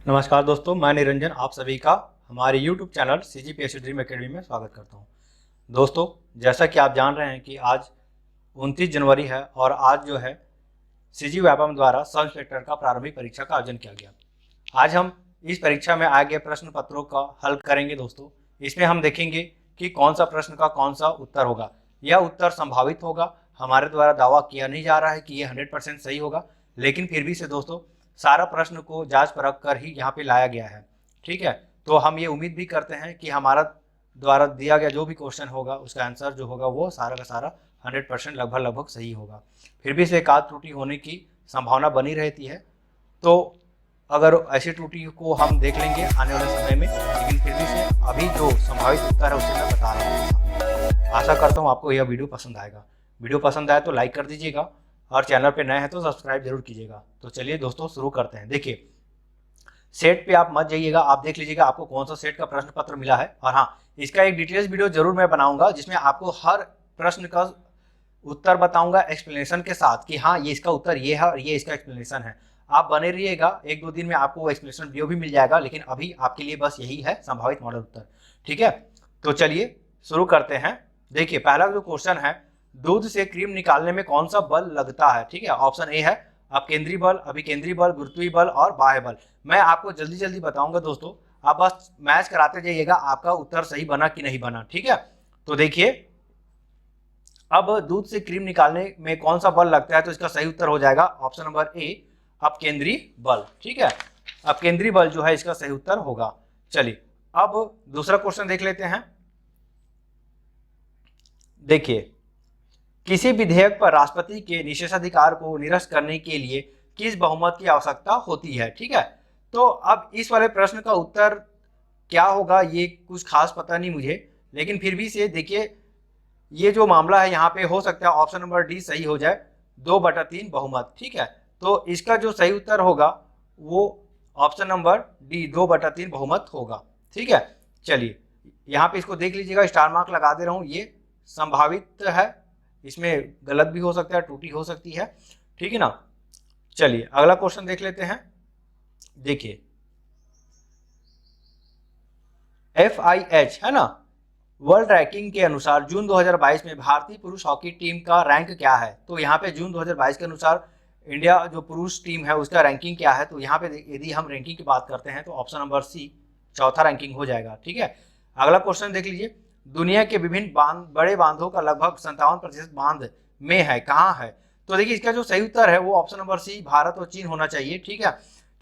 नमस्कार दोस्तों, मैं निरंजन आप सभी का हमारे YouTube channel CGPSC dream academy में स्वागत करता हूं। दोस्तों, जैसा कि आप जान रहे हैं कि आज 29 जनवरी है और आज जो है CG व्यापम द्वारा सब इंस्पेक्टर का प्रारंभिक परीक्षा का आयोजन किया गया। आज हम इस परीक्षा में आए गए प्रश्न पत्रों का हल करेंगे। दोस्तों, इसमें हम देखेंगे कि कौन सा प्रश्न का कौन सा उत्तर होगा। यह उत्तर संभावित होगा, हमारे द्वारा दावा किया नहीं जा रहा है कि यह 100% सही होगा, लेकिन फिर भी से दोस्तों सारा प्रश्न को जांच परख कर ही यहाँ पे लाया गया है। ठीक है, तो हम ये उम्मीद भी करते हैं कि हमारा द्वारा दिया गया जो भी क्वेश्चन होगा उसका आंसर जो होगा वो सारा का सारा 100% लगभग सही होगा। फिर भी से एक आध त्रुटि होने की संभावना बनी रहती है, तो अगर ऐसी त्रुटि को हम देख लेंगे आने वाले समय में, लेकिन फिर भी से अभी जो संभावित उत्तर है उसे मैं बता रहा हूँ। आशा करता हूँ आपको यह वीडियो पसंद आएगा। वीडियो पसंद आए तो लाइक कर दीजिएगा और चैनल पे नए हैं तो सब्सक्राइब जरूर कीजिएगा। तो चलिए दोस्तों शुरू करते हैं। देखिए, सेट पे आप मत जाइएगा, आप देख लीजिएगा आपको कौन सा सेट का प्रश्न पत्र मिला है। और हाँ, इसका एक डिटेल्स वीडियो जरूर मैं बनाऊंगा जिसमें आपको हर प्रश्न का उत्तर बताऊंगा एक्सप्लेनेशन के साथ कि हाँ ये इसका उत्तर ये है और ये इसका एक्सप्लेनेशन है। आप बने रहिएगा, एक दो दिन में आपको वो एक्सप्लेनेशन वीडियो भी मिल जाएगा, लेकिन अभी आपके लिए बस यही है संभावित मॉडल उत्तर। ठीक है, तो चलिए शुरू करते हैं। देखिए, पहला जो क्वेश्चन है, दूध से क्रीम निकालने में कौन सा बल लगता है। ठीक है, ऑप्शन ए है अपकेंद्री बल, अभिकेंद्री बल, गुरुत्वीय बल और बाह्य बल। मैं आपको जल्दी जल्दी बताऊंगा दोस्तों, आप बस मैच कराते जाइएगा आपका उत्तर सही बना कि नहीं बना। ठीक है, तो देखिए, अब दूध से क्रीम निकालने में कौन सा बल लगता है, तो इसका सही उत्तर हो जाएगा ऑप्शन नंबर ए अपकेंद्री बल। ठीक है, अपकेंद्री बल जो है इसका सही उत्तर होगा। चलिए अब दूसरा क्वेश्चन देख लेते हैं। देखिए, किसी विधेयक पर राष्ट्रपति के निषेधाधिकार को निरस्त करने के लिए किस बहुमत की आवश्यकता होती है। ठीक है, तो अब इस वाले प्रश्न का उत्तर क्या होगा ये कुछ खास पता नहीं मुझे, लेकिन फिर भी से देखिए ये जो मामला है यहाँ पे हो सकता है ऑप्शन नंबर डी सही हो जाए, 2/3 बहुमत। ठीक है, तो इसका जो सही उत्तर होगा वो ऑप्शन नंबर डी 2/3 बहुमत होगा। ठीक है, चलिए यहाँ पे इसको देख लीजिएगा, स्टार मार्क लगा दे रहा हूँ, ये संभावित है, इसमें गलत भी हो सकता है, त्रुटि हो सकती है। ठीक है ना, चलिए अगला क्वेश्चन देख लेते हैं। देखिए, FIH है ना, वर्ल्ड रैंकिंग के अनुसार जून 2022 में भारतीय पुरुष हॉकी टीम का रैंक क्या है। तो यहाँ पे जून 2022 के अनुसार इंडिया जो पुरुष टीम है उसका रैंकिंग क्या है, तो यहाँ पे यदि हम रैंकिंग की बात करते हैं तो ऑप्शन नंबर सी चौथा रैंकिंग हो जाएगा। ठीक है, अगला क्वेश्चन देख लीजिए, दुनिया के विभिन्न बड़े बांधों का लगभग 57% बांध में है, कहाँ है। तो देखिए इसका जो सही उत्तर है वो ऑप्शन नंबर सी भारत और चीन होना चाहिए। ठीक है,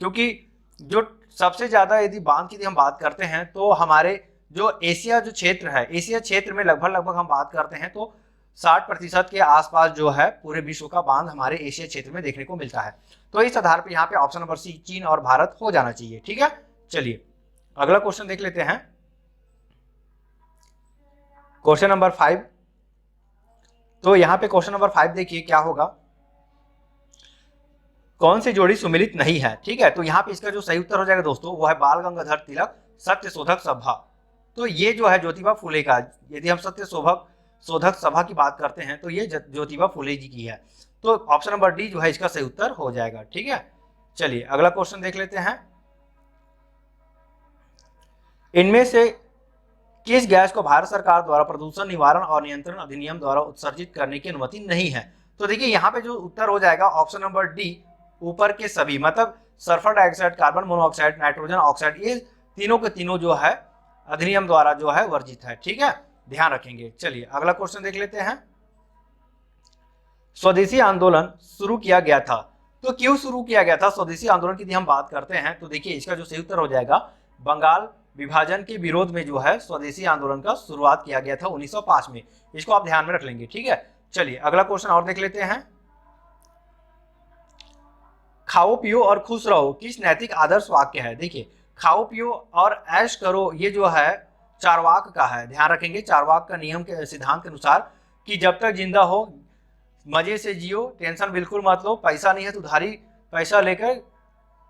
क्योंकि जो सबसे ज्यादा यदि बांध की हम बात करते हैं तो हमारे जो एशिया जो क्षेत्र है, एशिया क्षेत्र में लगभग हम बात करते हैं तो 60% के आसपास जो है पूरे विश्व का बांध हमारे एशिया क्षेत्र में देखने को मिलता है। तो इस आधार पर यहाँ पे ऑप्शन नंबर सी चीन और भारत हो जाना चाहिए। ठीक है, चलिए अगला क्वेश्चन देख लेते हैं, क्वेश्चन नंबर 5। तो यहाँ पे क्वेश्चन नंबर 5 देखिए क्या होगा, कौन सी जोड़ी सुमिलित नहीं है। ठीक है, तो यहाँ पे इसका जो सही उत्तर हो जाएगा दोस्तों वो है बाल गंगाधर तिलक सत्य शोधक सभा। तो ये जो है ज्योतिबा फुले का, यदि हम सत्य शोधक सभा की बात करते हैं तो ये ज्योतिबा फुले जी की है। तो ऑप्शन नंबर डी जो है इसका सही उत्तर हो जाएगा। ठीक है, चलिए अगला क्वेश्चन देख लेते हैं, इनमें से किस गैस को भारत सरकार द्वारा प्रदूषण निवारण और नियंत्रण अधिनियम द्वारा उत्सर्जित करने की अनुमति नहीं है। तो देखिए यहाँ पे जो उत्तर हो जाएगा ऑप्शन नंबर डी ऊपर के सभी, मतलब sulphur dioxide, carbon monoxide, nitrogen oxide, ये तीनों के तीनों जो है अधिनियम द्वारा जो है वर्जित है। ठीक है, ध्यान रखेंगे। चलिए अगला क्वेश्चन देख लेते हैं, स्वदेशी आंदोलन शुरू किया गया था, तो क्यों शुरू किया गया था स्वदेशी आंदोलन की यदि हम बात करते हैं तो देखिए इसका जो सही उत्तर हो जाएगा बंगाल विभाजन के विरोध में जो है स्वदेशी आंदोलन का शुरुआत किया गया था 1905 में। इसको आप ध्यान में रख लेंगे। ठीक है, चलिए अगला क्वेश्चन और देख लेते हैं, खाओ पियो और खुश रहो किस नैतिक आदर्श वाक्य है। देखिए, खाओ पियो और ऐश करो ये जो है चारवाक का है, ध्यान रखेंगे। चारवाक का नियम के सिद्धांत के अनुसार कि जब तक जिंदा हो मजे से जियो, टेंशन बिल्कुल मत लो, पैसा नहीं है तो उधारी पैसा लेकर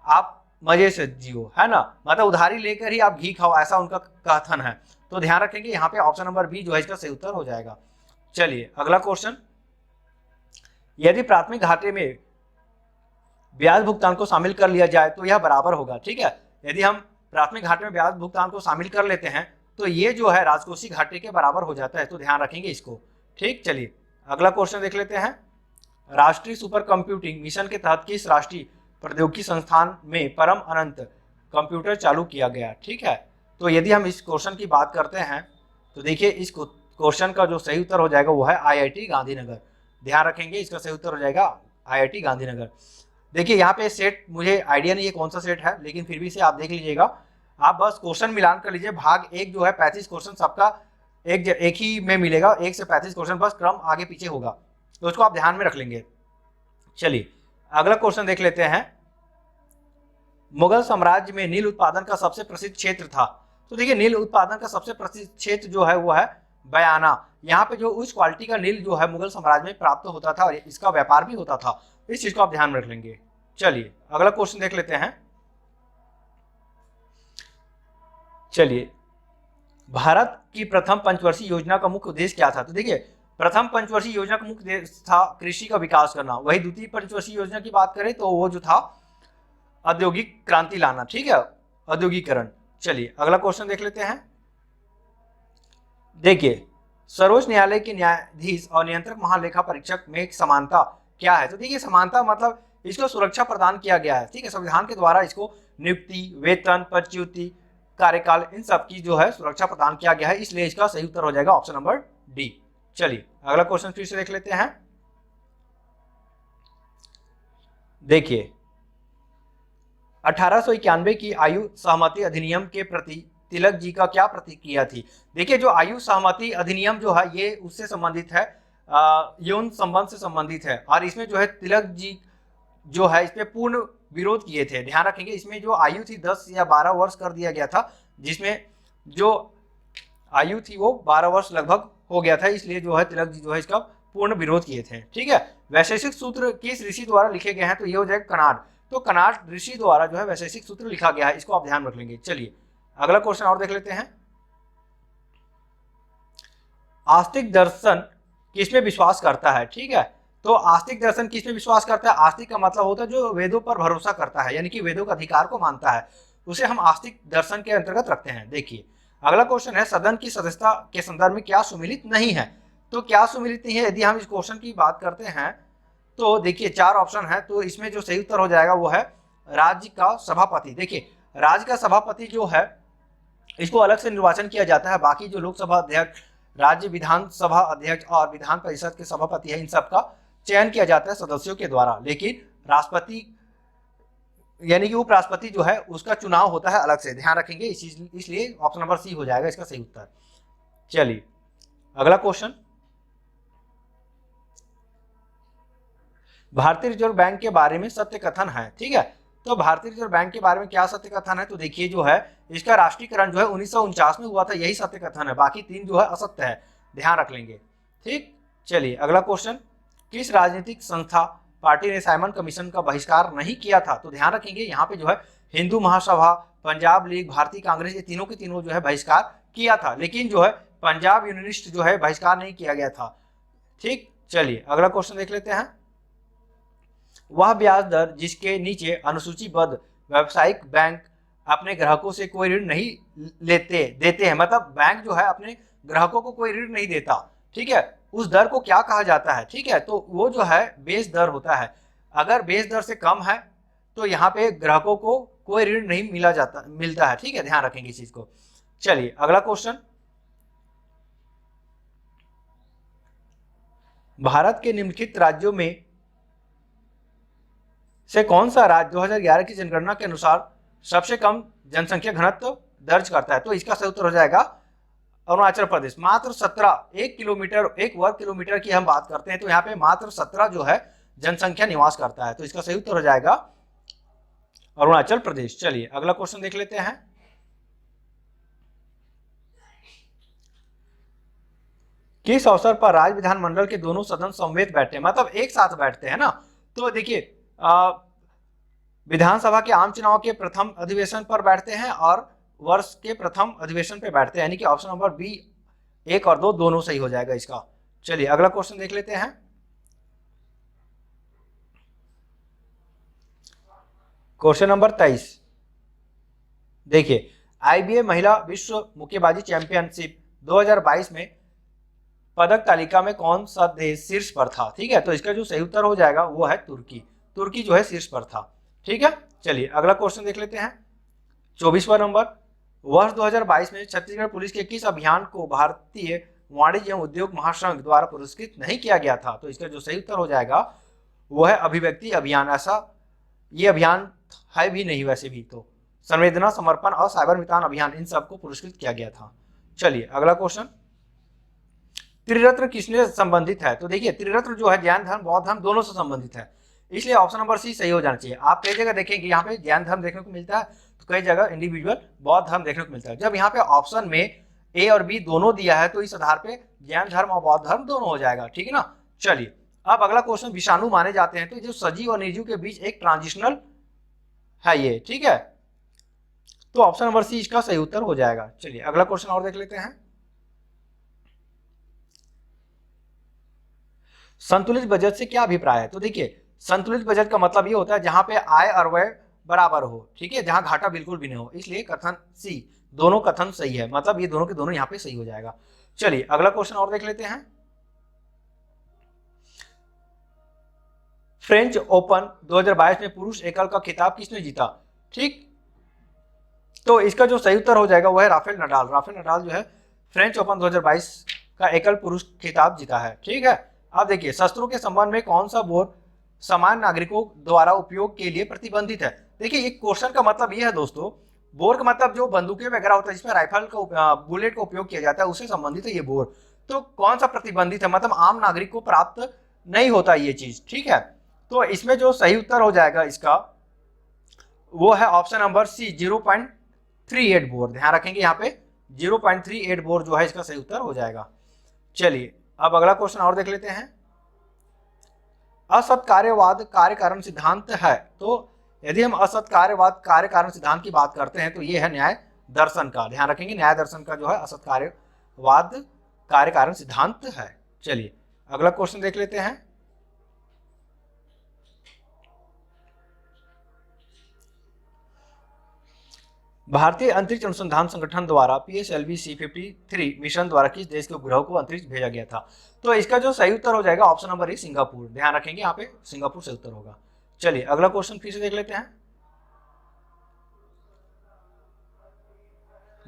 आप मजे से जियो, है ना, मतलब उधारी लेकर ही आप घी खाओ, ऐसा उनका कथन है। तो ध्यान रखेंगे यहाँ पे ऑप्शन नंबर बी जो है इसका सही उत्तर हो जाएगा। चलिए अगला क्वेश्चन, यदि प्राथमिक घाटे में ब्याज भुगतान को शामिल कर लिया जाए तो यह बराबर होगा। ठीक है, यदि हम प्राथमिक घाटे में ब्याज भुगतान को शामिल कर लेते हैं तो ये जो है राजकोषीय घाटे के बराबर हो जाता है, तो ध्यान रखेंगे इसको। ठीक, चलिए अगला क्वेश्चन देख लेते हैं। राष्ट्रीय सुपर कंप्यूटिंग मिशन के तहत किस राष्ट्रीय प्रौद्योगिकी संस्थान में परम अनंत कंप्यूटर चालू किया गया? ठीक है, तो यदि हम इस क्वेश्चन की बात करते हैं तो देखिए इस क्वेश्चन का जो सही उत्तर हो जाएगा वो है IIT गांधीनगर। ध्यान रखेंगे, इसका सही उत्तर हो जाएगा IIT गांधीनगर। देखिए यहाँ पे सेट मुझे आइडिया नहीं है कौन सा सेट है, लेकिन फिर भी से आप देख लीजिएगा। आप बस क्वेश्चन मिलान कर लीजिए, भाग एक जो है 35 क्वेश्चन सबका एक ही में मिलेगा, 1 से 35 क्वेश्चन, बस क्रम आगे पीछे होगा, तो उसको आप ध्यान में रख लेंगे। चलिए अगला क्वेश्चन देख लेते हैं। मुगल साम्राज्य में नील उत्पादन का सबसे प्रसिद्ध क्षेत्र था। तो देखिए नील उत्पादन का सबसे प्रसिद्ध क्षेत्र जो है वो है बयाना। यहाँ पे जो उच्च क्वालिटी का नील जो है मुगल साम्राज्य में प्राप्त होता था और इसका व्यापार भी होता था, इस चीज को आप ध्यान में रख लेंगे। चलिए अगला क्वेश्चन देख लेते हैं। चलिए भारत की प्रथम पंचवर्षीय योजना का मुख्य उद्देश्य क्या था? तो देखिए प्रथम पंचवर्षीय योजना का मुख्य उद्देश्य था कृषि का विकास करना। वही द्वितीय पंचवर्षीय योजना की बात करें तो वो जो था औद्योगिक क्रांति लाना। ठीक है, औद्योगिकरण। चलिए अगला क्वेश्चन देख लेते हैं। देखिए सर्वोच्च न्यायालय के न्यायाधीश और नियंत्रक महालेखा परीक्षक में एक समानता क्या है? तो देखिए समानता मतलब इसको सुरक्षा प्रदान किया गया है। ठीक है, संविधान के द्वारा इसको नियुक्ति, वेतन, पदच्युति, कार्यकाल, इन सब की जो है सुरक्षा प्रदान किया गया है, इसलिए इसका सही उत्तर हो जाएगा ऑप्शन नंबर डी। चलिए अगला क्वेश्चन फिर से देख लेते हैं। देखिए 1891 की आयु सहमति अधिनियम के प्रति तिलक जी का क्या प्रतिक्रिया थी? देखिए जो आयु सहमति अधिनियम जो है ये उससे संबंधित है, यौन संबंध से संबंधित है, और इसमें जो है तिलक जी जो है इस पे पूर्ण विरोध किए थे। ध्यान रखेंगे इसमें जो आयु थी 10 या 12 वर्ष कर दिया गया था, जिसमें जो आयु थी वो 12 वर्ष लगभग हो गया था, इसलिए जो है तिलक जी जो है इसका पूर्ण विरोध किए थे। ठीक है, वैशेषिक सूत्र किस ऋषि द्वारा लिखे गए हैं? तो ये हो जाएगा कणाद। तो कणाद ऋषि द्वारा जो है वैशेषिक सूत्र लिखा गया है, इसको आप ध्यान रख लेंगे। चलिए अगला क्वेश्चन और देख लेते हैं। आस्तिक दर्शन किसमें विश्वास करता है? ठीक है, तो आस्तिक दर्शन किसमें विश्वास करता है? आस्तिक का मतलब होता है जो वेदों पर भरोसा करता है, यानी कि वेदों का अधिकार को मानता है, उसे हम आस्तिक दर्शन के अंतर्गत रखते हैं। देखिए अगला क्वेश्चन है, सदन की सदस्यता के संदर्भ में क्या सुमिलित नहीं है? तो क्या सुमिलित नहीं है? यदि हम इस क्वेश्चन की बात करते हैं तो देखिए 4 ऑप्शन है, तो इसमें जो सही उत्तर हो जाएगा वो है राज्य का सभापति। देखिए राज्य का सभापति जो है इसको अलग से निर्वाचन किया जाता है, बाकी जो लोकसभा अध्यक्ष, राज्य विधानसभा अध्यक्ष और विधान परिषद के सभापति है, इन सब का चयन किया जाता है सदस्यों के द्वारा, लेकिन राष्ट्रपति यानी कि उपराष्ट्रपति जो है उसका चुनाव होता है अलग से। ध्यान रखेंगे इस चीज, इसलिए ऑप्शन नंबर सी हो जाएगा इसका सही उत्तर। चलिए अगला क्वेश्चन, भारतीय रिजर्व बैंक के बारे में सत्य कथन है। ठीक है, तो भारतीय रिजर्व बैंक के बारे में क्या सत्य कथन है? तो देखिए जो है इसका राष्ट्रीयकरण जो है 1949 में हुआ था, यही सत्य कथन है, बाकी 3 जो है असत्य है, ध्यान रख लेंगे। ठीक, चलिए अगला क्वेश्चन, किस राजनीतिक संस्था पार्टी ने साइमन कमीशन का बहिष्कार नहीं किया था? तो ध्यान रखेंगे यहाँ पे जो है हिंदू महासभा, पंजाब लीग, भारतीय कांग्रेस, ये तीनों के तीनों जो है बहिष्कार किया था, लेकिन जो है पंजाब यूनियनिस्ट जो है बहिष्कार नहीं किया गया था। ठीक, चलिए अगला क्वेश्चन देख लेते हैं। वह ब्याज दर जिसके नीचे अनुसूचीबद्ध व्यावसायिक बैंक अपने ग्राहकों से कोई ऋण नहीं देते हैं, मतलब बैंक जो है अपने ग्राहकों को कोई ऋण नहीं देता, ठीक है, उस दर को क्या कहा जाता है? ठीक है, तो वो जो है बेस दर होता है। अगर बेस दर से कम है तो यहाँ पे ग्राहकों को कोई ऋण नहीं मिलता है। ठीक है, ध्यान रखेंगे इस चीज को। चलिए अगला क्वेश्चन, भारत के निम्नलिखित राज्यों में से कौन सा राज्य 2011 की जनगणना के अनुसार सबसे कम जनसंख्या घनत्व दर्ज करता है? तो इसका सही उत्तर हो जाएगा अरुणाचल प्रदेश। मात्र 17 1 वर्ग किलोमीटर की हम बात करते हैं, तो यहाँ पे मात्र 17 जो है जनसंख्या निवास करता है, तो इसका सही उत्तर हो जाएगा अरुणाचल प्रदेश। चलिए अगला क्वेश्चन देख लेते हैं। किस अवसर पर राज्य विधानमंडल के दोनों सदन समवेत बैठते हैं, मतलब एक साथ बैठते हैं ना? तो देखिए विधानसभा के आम चुनाव के प्रथम अधिवेशन पर बैठते हैं और वर्ष के प्रथम अधिवेशन पे बैठते हैं, यानी कि ऑप्शन नंबर बी 1 और 2 दोनों सही हो जाएगा इसका। चलिए अगला क्वेश्चन देख लेते हैं। क्वेश्चन नंबर 23, देखिए IBA महिला विश्व मुक्केबाजी चैंपियनशिप 2022 में पदक तालिका में कौन सा देश शीर्ष पर था, ठीक है। तो इसका जो सही उत्तर हो जाएगा वो है तुर्की। तुर्की जो है शीर्ष पर था, ठीक है। चलिए अगला क्वेश्चन देख लेते हैं। 24वां नंबर, वर्ष 2022 में छत्तीसगढ़ पुलिस के किस अभियान को भारतीय वाणिज्य एवं उद्योग महासंघ द्वारा पुरस्कृत नहीं किया गया था? तो इसका जो सही उत्तर हो जाएगा वो है अभिव्यक्ति अभियान। ऐसा ये अभियान है भी नहीं वैसे भी, तो संवेदना, समर्पण और साइबर मितान अभियान, इन सबको पुरस्कृत किया गया था। चलिए अगला क्वेश्चन, त्रिरत्न किसने संबंधित है? तो देखिए त्रिरत्न जो है जैन धर्म बौद्ध धर्म दोनों से संबंधित है, इसलिए ऑप्शन नंबर सी सही हो जाना चाहिए। आप कई जगह देखेंगे यहाँ पे जैन धर्म देखने को मिलता है, तो कई जगह इंडिविजुअल बौद्ध धर्म देखने को मिलता है। जब यहाँ पे ऑप्शन में ए और बी दोनों दिया है तो इस आधार पे जैन धर्म और बौद्ध धर्म दोनों हो जाएगा, ठीक है ना। चलिए अब अगला क्वेश्चन, विषाणु माने जाते हैं तो जो सजीव और निर्जीव के बीच एक ट्रांजिशनल है ये, ठीक है। तो ऑप्शन नंबर सी इसका सही उत्तर हो जाएगा। चलिए अगला क्वेश्चन और देख लेते हैं। संतुलित बजट से क्या अभिप्राय है? तो देखिए संतुलित बजट का मतलब ये होता है जहां पे आय और व्यय बराबर हो, ठीक है, जहां घाटा बिल्कुल भी नहीं हो, इसलिए कथन सी, दोनों कथन सही है, मतलब ये दोनों के दोनों यहाँ पे सही हो जाएगा। चलिए अगला क्वेश्चन और देख लेते हैं। फ्रेंच ओपन 2022 में पुरुष एकल का खिताब किसने जीता? ठीक, तो इसका जो सही उत्तर हो जाएगा वो है राफेल नडाल। राफेल नडाल जो है फ्रेंच ओपन 2022 का एकल पुरुष खिताब जीता है, ठीक है। अब देखिए शस्त्रों के संबंध में कौन सा बोर सामान्य नागरिकों द्वारा उपयोग के लिए प्रतिबंधित है? देखिए एक क्वेश्चन का मतलब ये है दोस्तों, बोर का मतलब जो बंदूकें वगैरह होता है जिसमें राइफल का बुलेट का उपयोग किया जाता है उससे संबंधित है ये बोर। तो कौन सा प्रतिबंधित है, मतलब आम नागरिक को प्राप्त नहीं होता ये चीज, ठीक है। तो इसमें जो सही उत्तर हो जाएगा इसका वो है ऑप्शन नंबर सी 0.38 बोर। ध्यान रखेंगे यहाँ पे 0.38 बोर जो है इसका सही उत्तर हो जाएगा। चलिए अब अगला क्वेश्चन और देख लेते हैं। असत कार्यवाद कार्य कारण सिद्धांत है, तो यदि हम असत कार्यवाद कार्य कारण सिद्धांत की बात करते हैं तो ये है न्याय दर्शन का। ध्यान रखेंगे न्याय दर्शन का जो है असत कार्यवाद कार्य कारण सिद्धांत है। चलिए अगला क्वेश्चन देख लेते हैं। भारतीय अंतरिक्ष अनुसंधान संगठन द्वारा PSLV C53 मिशन द्वारा किस देश के उपग्रह को अंतरिक्ष भेजा गया था? तो इसका जो सही उत्तर हो जाएगा ऑप्शन नंबर ए सिंगापुर। ध्यान रखेंगे यहाँ पे सिंगापुर सही उत्तर होगा। चलिए अगला क्वेश्चन फिर से देख लेते हैं।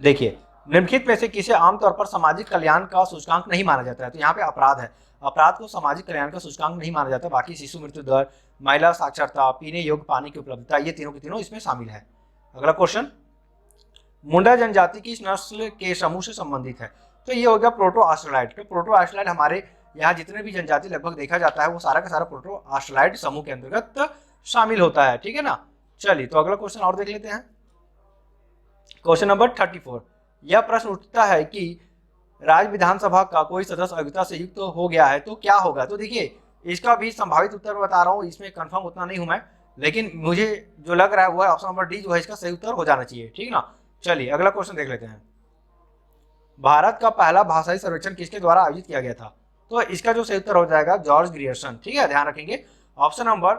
देखिए निम्नलिखित में से किसे आमतौर पर सामाजिक कल्याण का सूचकांक नहीं माना जाता है? तो यहाँ पे अपराध है, अपराध को सामाजिक कल्याण का सूचकांक नहीं माना जाता। बाकी शिशु मृत्यु दर, महिला साक्षरता, पीने योग्य पानी की उपलब्धता, ये तीनों के तीनों इसमें शामिल है। अगला क्वेश्चन, मुंडा जनजाति की नस्ल के समूह से संबंधित है? तो ये हो गया प्रोटो ऑस्ट्रेलाइड। तो प्रोटो ऑस्ट्रेलाइड हमारे यहाँ जितने भी जनजाति लगभग देखा जाता है वो सारा का सारा प्रोटो ऑस्ट्रेलाइड समूह के अंतर्गत शामिल होता है, ठीक है ना। चलिए तो अगला क्वेश्चन और देख लेते हैं। क्वेश्चन नंबर 34, यह प्रश्न उठता है कि राज्य विधानसभा का कोई सदस्य अयोग्यता से युक्त हो गया है तो क्या होगा? तो देखिए इसका भी संभावित उत्तर बता रहा हूँ, इसमें कंफर्म उतना नहीं हूं मैं, लेकिन मुझे जो लग रहा है वो है ऑप्शन नंबर डी जो है इसका सही उत्तर हो जाना चाहिए, ठीक ना। चलिए अगला क्वेश्चन देख लेते हैं। भारत का पहला भाषाई सर्वेक्षण किसके द्वारा आयोजित किया गया था? तो इसका जो सही उत्तर हो जाएगा जॉर्ज ग्रियर्सन, ठीक है। ध्यान रखेंगे ऑप्शन नंबर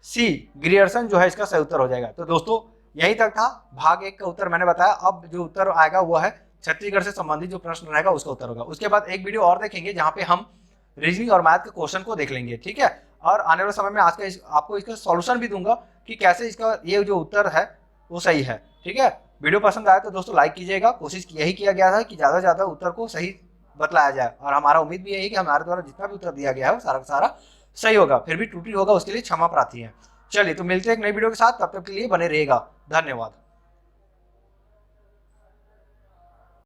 सी ग्रियर्सन जो है इसका सही उत्तर हो जाएगा। तो दोस्तों यही तक था भाग 1 का उत्तर मैंने बताया। अब जो उत्तर आएगा वो है छत्तीसगढ़ से संबंधित जो प्रश्न रहेगा उसका उत्तर होगा। उसके बाद एक वीडियो और देखेंगे जहां पे हम रीजनिंग और मैथ के क्वेश्चन को देख लेंगे, ठीक है। और आने वाले समय में आज का आपको इसका सॉल्यूशन भी दूंगा कि कैसे इसका ये जो उत्तर है वो सही है, ठीक है। वीडियो पसंद आया तो दोस्तों लाइक कीजिएगा। कोशिश यही किया गया था कि ज़्यादा से ज़्यादा उत्तर को सही बतलाया जाए, और हमारा उम्मीद भी यही कि हमारे द्वारा जितना भी उत्तर दिया गया है वो सारा का सारा सही होगा। फिर भी त्रुटि होगा उसके लिए क्षमा प्रार्थी है। चलिए तो मिलते हैं एक नई वीडियो के साथ, तब तक के लिए बने रहेगा। धन्यवाद।